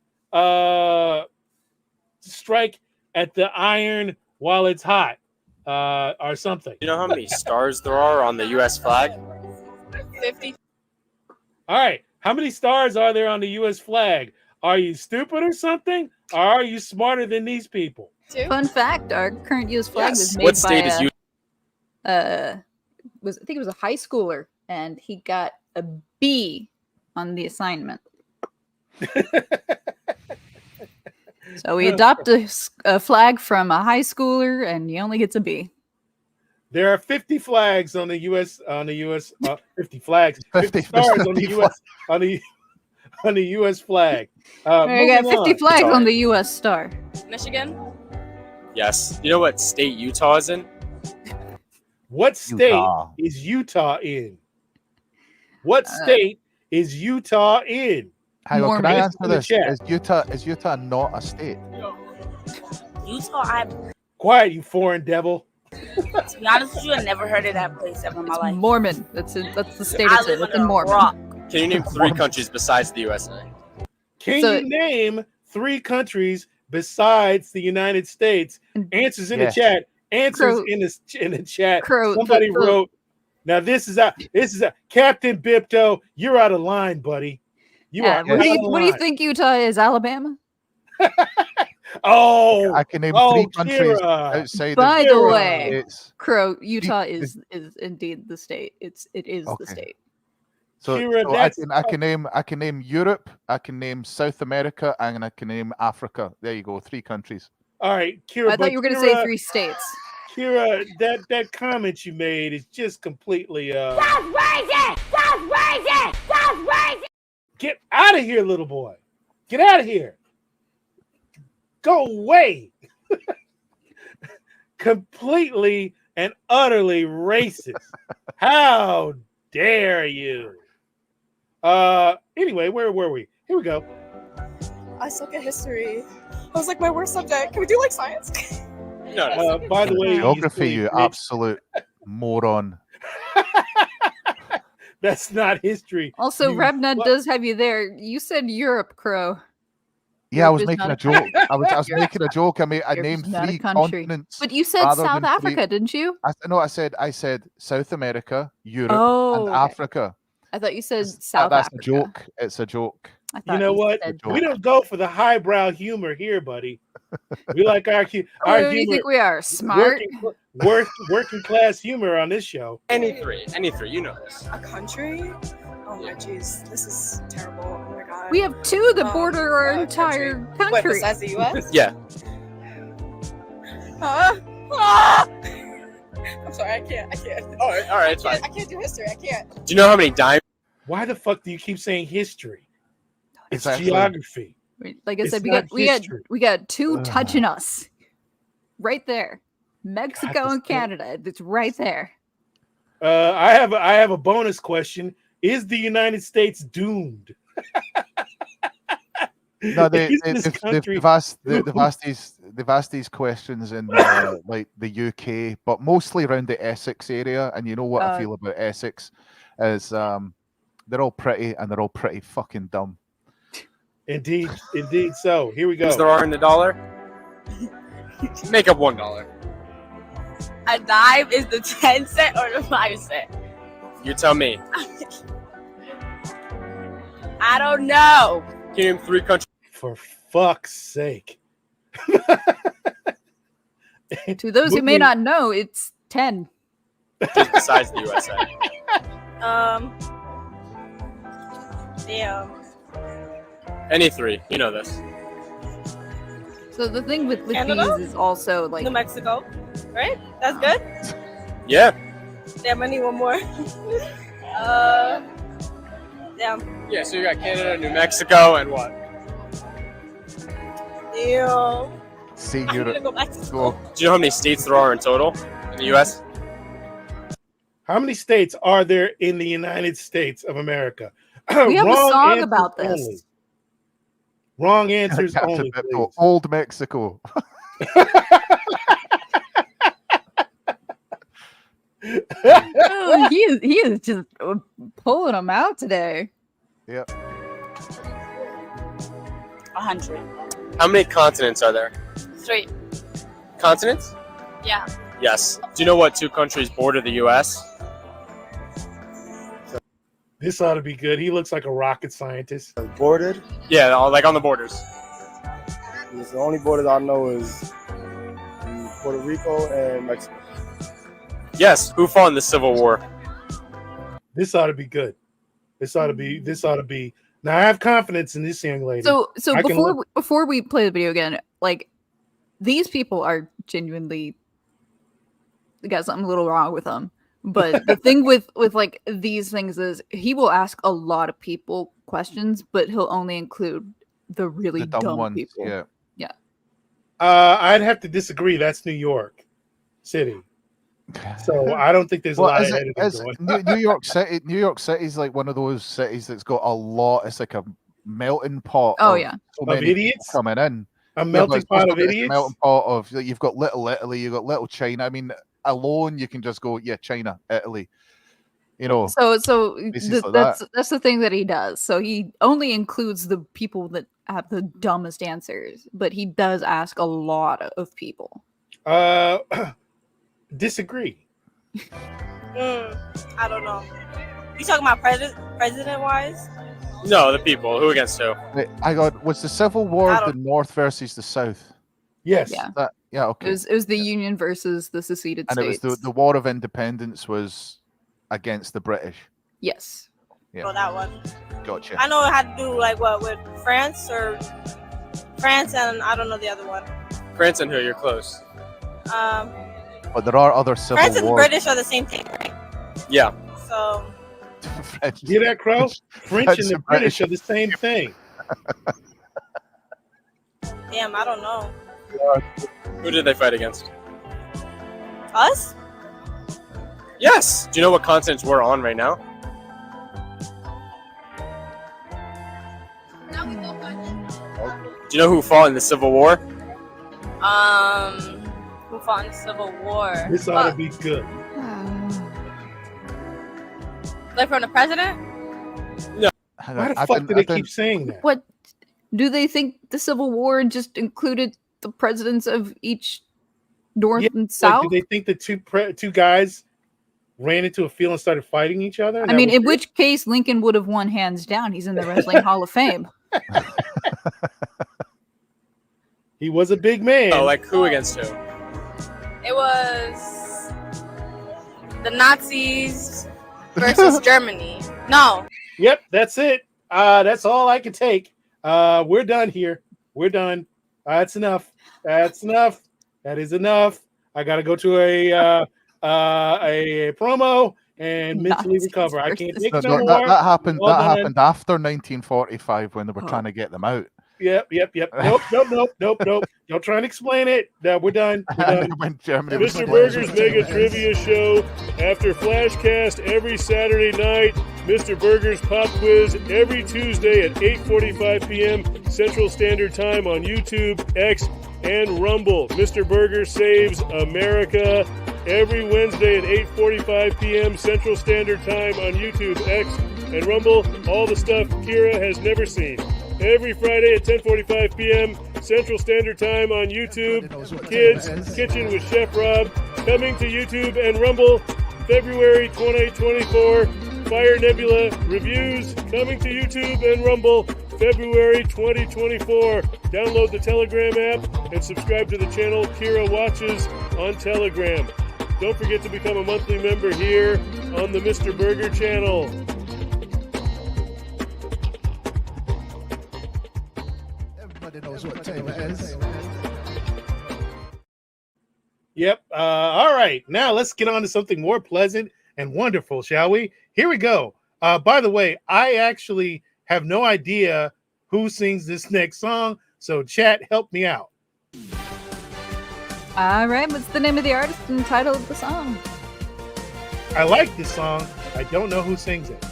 strike at the iron while it's hot or something. You know how many stars there are on the U.S. flag? 50. All right, how many stars are there on the U.S. flag? Are you stupid or something? Or are you smarter than these people? Fun fact: our current U.S. flag was made What by state is you? I think it was a high schooler, and he got a B on the assignment. So we adopt a flag from a high schooler, and he only gets a B. There are 50 flags on the U.S. 50 flags, 50 stars on the 50 U.S. on the U.S. flag. We got Moving 50 on. flags on the U.S. star. Michigan? Yes. You know what state Utah is in? What state Utah. is Utah in? What state is Utah in? Hang on, can I Mormon. answer In the this? chat. Is Utah not a state? Utah, Quiet, you foreign devil. to be honest with you, I never heard of that place ever in my life. Mormon. That's the state I it's in. live It's under in a Mormon. rock. Can you name 3 countries besides the USA? Can So- you name 3 countries besides the United States? Answers in Yes. the chat. Answers Crow- in the chat. Crow, Somebody the- wrote. Now this is Captain Bipto. You're out of line, buddy. You Yeah, are. what do you out of what do you line. think Utah is? Alabama? Oh, I can name 3 countries Kira. outside By of the Kira. way, States. Crow, Utah is indeed the state. It is the Okay. state. So, Kira, so that's- I can name Europe, I can name South America, and I can name Africa. There you go, 3 countries. All right, Kira. I thought you were going to say 3 states. Kira, that comment you made is just completely. Get out of here, little boy. Get out of here. Go away. Completely and utterly racist. How dare you? Anyway, where were we? Here we go. I suck at history. I was like, my worst subject. Can we do like science? No. By the way, Geography, you you silly bitch. absolute moron. That's not history. Also, You Rebna fuck- does have you there. You said Europe, Crow. Yeah, I Europe was is making not a a joke. I was making a joke. I Europe named is not a 3 country. continents. But you said rather South than 3. Africa, didn't you? I said South America, Europe, Oh, and okay. Africa. I thought you said South That's Africa. a joke. It's a joke. I You thought know what? said We don't go for the highbrow humor here, buddy. We like our Oh, humor. what do you think we are? Smart? Working class humor on this show. Any 3. You know this. A country? Oh my jeez, this is terrible. Oh my god. We have 2 that border our country. entire Wait, country. besides the U.S.? Yeah. I'm sorry, I can't. All right, it's fine. I can't do history. I can't. Do you know how many diamonds? Why the fuck do you keep saying history? It's actually- geography. Like I It's said, not history. we got 2 touching us. Right there. Mexico God, and this- Canada. It's right there. I have a bonus question. Is the United States doomed? No, Is this country they've asked these questions in like the UK, but mostly around the Essex area. And you know what I feel about Essex is they're all pretty and they're all pretty fucking dumb. Indeed so. Here we go. There are in the dollar? Make up $1. A dime is the 10 cent or the 5 cent? You tell me. I don't know. Can you name 3 countries? For fuck's sake. To those who may not know, it's 10. besides the USA? Damn. Any 3. You know this. So the thing with Canada? these is also like New Mexico, right? That's good. Yeah. Damn, I need one more. Damn. Yeah, so you got Canada, New Mexico, and what? Ew. See I'm gonna Europe. go back to school. Go. Do you know how many states there are in total in the U.S.? How many states are there in the United States of America? we have a Wrong song answers about this. only. Wrong answers Captain only, Bipto, please. Old Mexico. Oh, he is just pulling them out today. Yep. 100. How many continents are there? 3. Continents? Yeah. Yes. Do you know what 2 countries border the U.S.? This ought to be good. He looks like a rocket scientist. Bordered. Yeah, like on the borders. The only borders I know is Puerto Rico and Mexico. Yes. Who fought in the Civil War? This ought to be good. This ought to be Now I have confidence in this young lady. So I can look- before we play the video again, like these people are genuinely got something a little wrong with them. But the thing with like these things is he will ask a lot of people questions, but he'll only include the really The dumb ones, people. yeah. Yeah. I'd have to disagree. That's New York City. So I don't think there's a lot of editing going on. New York City. New York City's like one of those cities that's got a lot. It's like a melting pot. Oh, of yeah. so Of many people idiots? coming in. A Yeah, but melting it's pot also of got this idiots? melting pot of you've got Little Italy, you've got Little China. I mean, alone you can just go, yeah, China, Italy. You know, So places like that. that's the thing that he does. So he only includes the people that have the dumbest answers, but he does ask a lot of people. Disagree. I don't know. You talking about president wise? No, the people. Who against who? Wait, I got was the Civil War I the don't- North versus the South? Yes. Yeah. Yeah, okay. It was the Union versus the seceded And states. it was the War of Independence was against the British. Yes. Yeah. Oh, that one. Gotcha. I know it had to do like what with France and I don't know the other one. France and who? You're close. But there are other civil France and wars. British are the same thing, right? Yeah. So French. Hear that, Crow? French and the British are the same thing. damn, I don't know. Who did they fight against? Us? Yes. Do you know what continents we're on right now? Do you know who fought in the Civil War? Who fought in the Civil War? This ought to be good. Like from the president? Hang Why on, the I fuck didn't- do I they didn't- keep saying that? What do they think the Civil War just included the presidents of each North and Like, South? do they think the two guys ran into a field and started fighting each other? I mean, in which case Lincoln would have won hands down. He's in the Wrestling Hall of Fame. he was a big man. Oh, like who against who? It was the Nazis versus Germany. No. Yep, that's it. That's all I can take. We're done here. We're done. That's enough. That's enough. That is enough. I gotta go to a promo and mentally Nazis recover. I can't take No, no no, more. that happened. All That done. happened after 1945 when they were trying to get them out. Yep. Nope. Don't try and explain it. No, we're done. We're done. When Germany was Mr. split. Burger's Mega Trivia Show after Flashcast every Saturday night. Mr. Burger's Pop Quiz every Tuesday at 8:45 p.m. Central Standard Time on YouTube, X, and Rumble. Mr. Burger Saves America every Wednesday at 8:45 p.m. Central Standard Time on YouTube, X, and Rumble. All the stuff Kira has never seen. Every Friday at 10:45 p.m. Central Standard Time on YouTube. Kids Kitchen with Chef Rob coming to YouTube and Rumble February 2024. Fire Nebula reviews coming to YouTube and Rumble February 2024. Download the Telegram app and subscribe to the channel Kira Watches on Telegram. Don't forget to become a monthly member here on the Mr. Burger channel. Everybody knows what time it is. Yep. All right. Now let's get on to something more pleasant and wonderful, shall we? Here we go. By the way, I actually have no idea who sings this next song, so chat, help me out. All right, what's the name of the artist and title of the song? I like this song. I don't know who sings it.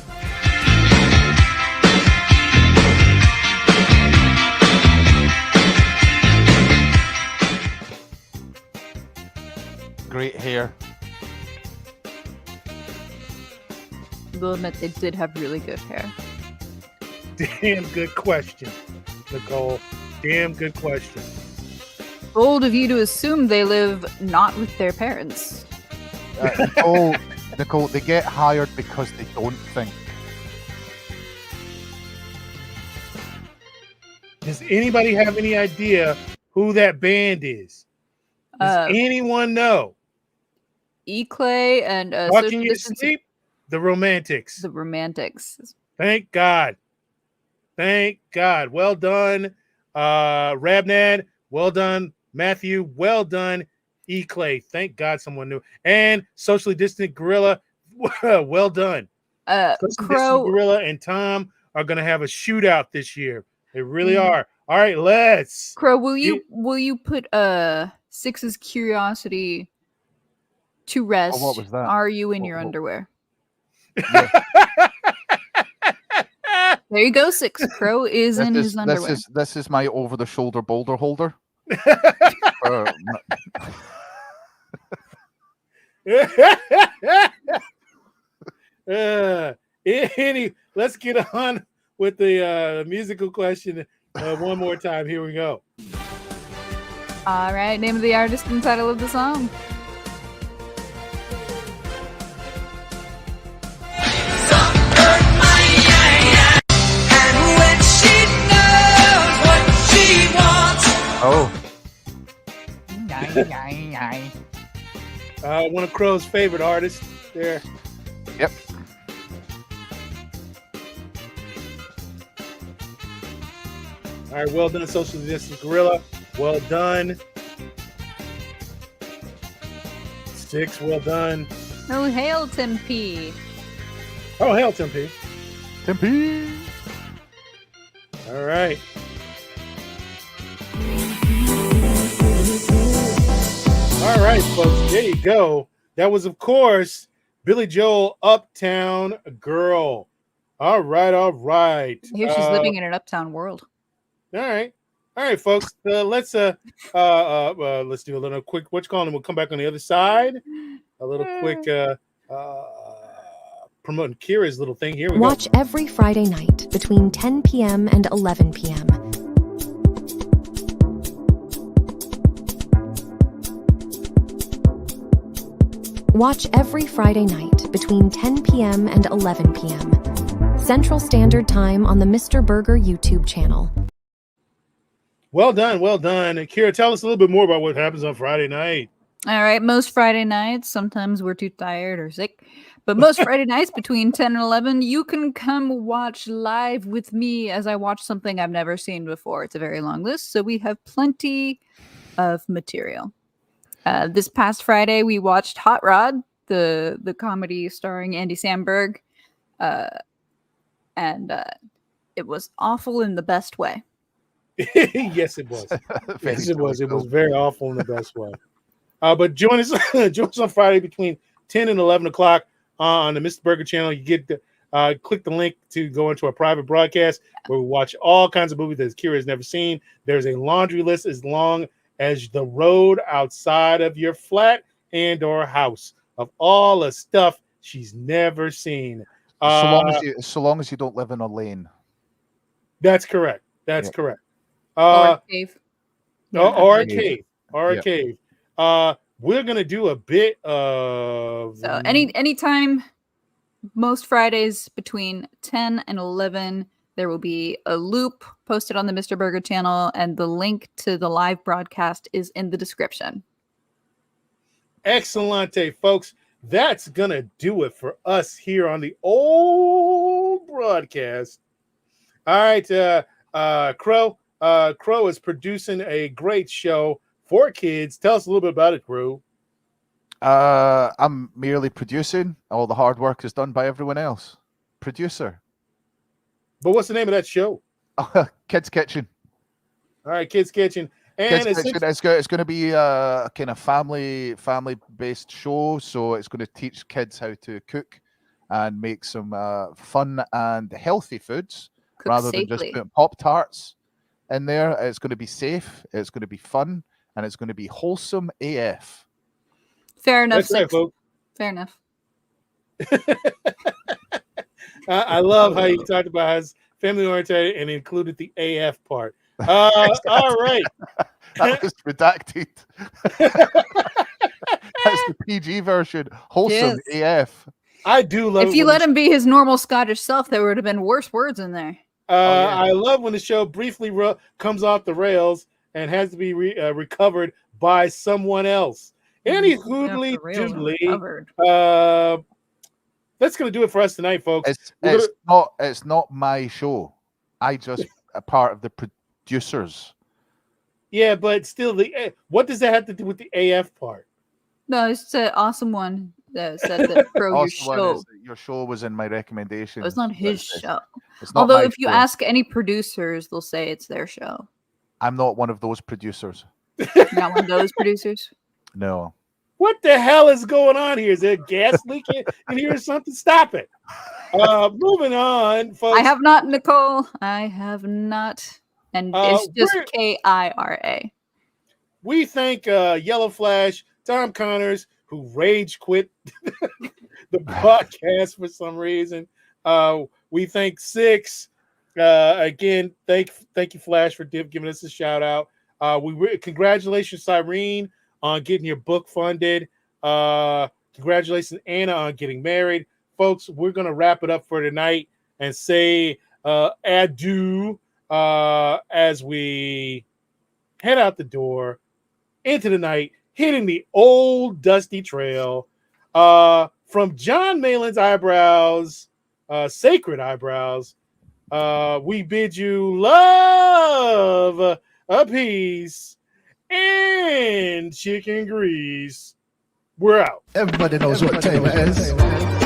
Great hair. Will admit they did have really good hair. Damn good question, Nicole. Damn good question. Bold of you to assume they live not with their parents. Nicole, they get hired because they don't think. Does anybody have any idea who that band is? Does anyone know? E-Clay and Walking Social You to Distance- Sleep? The Romantics. The Romantics. Thank God. Thank God. Well done, Rabnad. Well done, Matthew. Well done, E. Clay. Thank God someone knew. And Socially Distant Gorilla. Well done. Socially Distant Crow. Gorilla and Tom are going to have a shootout this year. They really are. All right, let's. Crow, will you put Six's curiosity to rest? what was that? Are you in your underwear? There you go, Six. Crow is in his underwear. This is my over-the-shoulder boulder holder. Let's get on with the musical question one more time. Here we go. All right, name of the artist and title of the song. Oh. One of Crow's favorite artists there. Yep. All right, well done, Social Distance Gorilla. Well done. Six, well done. Oh, hail, Tim P. Oh, hail, Tim P. Tim P. All right. All right, folks, there you go. That was, of course, Billy Joel, Uptown Girl. All right, all right. I hear she's living in an uptown world. All right, folks. Let's do a little quick. What you calling? We'll come back on the other side. A little quick promoting Kira's little thing. Here we Watch go. every Friday night between 10 p.m. and 11 p.m. Watch every Friday night between 10 p.m. and 11 p.m. Central Standard Time on the Mr. Burger YouTube channel. Well done, well done. Kira, tell us a little bit more about what happens on Friday night. All right, most Friday nights, sometimes we're too tired or sick, but most Friday nights between 10 and 11, you can come watch live with me as I watch something I've never seen before. It's a very long list, so we have plenty of material. This past Friday, we watched Hot Rod, the comedy starring Andy Samberg, and it was awful in the best way. Yes, it was. Yes, it was. It was very awful in the best way. But join us on Friday between 10 and 11 o'clock on the Mr. Burger channel. You get the click the link to go into a private broadcast where we watch all kinds of movies that Kira has never seen. There's a laundry list as long as the road outside of your flat and or house of all the stuff she's never seen. So long as you don't live in a lane. That's correct. That's correct. Or a cave. Or a cave. Or a cave. We're gonna do a bit of anytime, most Fridays between 10 and 11, there will be a loop posted on the Mr. Burger channel, and the link to the live broadcast is in the description. Excellente, folks. That's gonna do it for us here on the old broadcast. All right, Crow. Crow is producing a great show for kids. Tell us a little bit about it, Crow. I'm merely producing. All the hard work is done by everyone else. Producer. But what's the name of that show? Kids Kitchen. All right, Kids Kitchen. And Kids Kitchen. It's going to be a kind of family-based show. So it's going to teach kids how to cook and make some fun and healthy foods rather than just putting Pop-Tarts in there. It's going to be safe. It's going to be fun. And it's going to be wholesome AF. Fair enough. That's right, folks. Fair enough. I love how you talked about how it's family oriented and included the AF part. All right. That was redacted. That's the PG version. Wholesome AF. I do love if you let him be his normal Scottish self, there would have been worse words in there. I love when the show briefly comes off the rails and has to be recovered by someone else. Any hoodly doodly. That's going to do it for us tonight, folks. It's not my show. I just a part of the producers. Yeah, but still, what does that have to do with the AF part? No, it's an awesome one that said that Pro your Also, one is show. that your show was in my recommendations. It's not his show. It's not Although my if you show. ask any producers, they'll say it's their show. I'm not one of those producers. You're not one of those producers? No. What the hell is going on here? Is there gas leaking in here or something? Stop it. Moving on, folks. I have not, Nicole. I have not. And it's just Kira. We thank Yellow Flash, Tom Connors, who rage quit the podcast for some reason. We thank Six. Again, thank you, Flash, for giving us a shout out. Congratulations, Cyrene, on getting your book funded. Congratulations, Anna, on getting married. Folks, we're going to wrap it up for tonight and say adieu as we head out the door into the night, hitting the old dusty trail. From John Malin's eyebrows, sacred eyebrows, we bid you love, peace, and chicken grease. We're out. Everybody knows what time it is.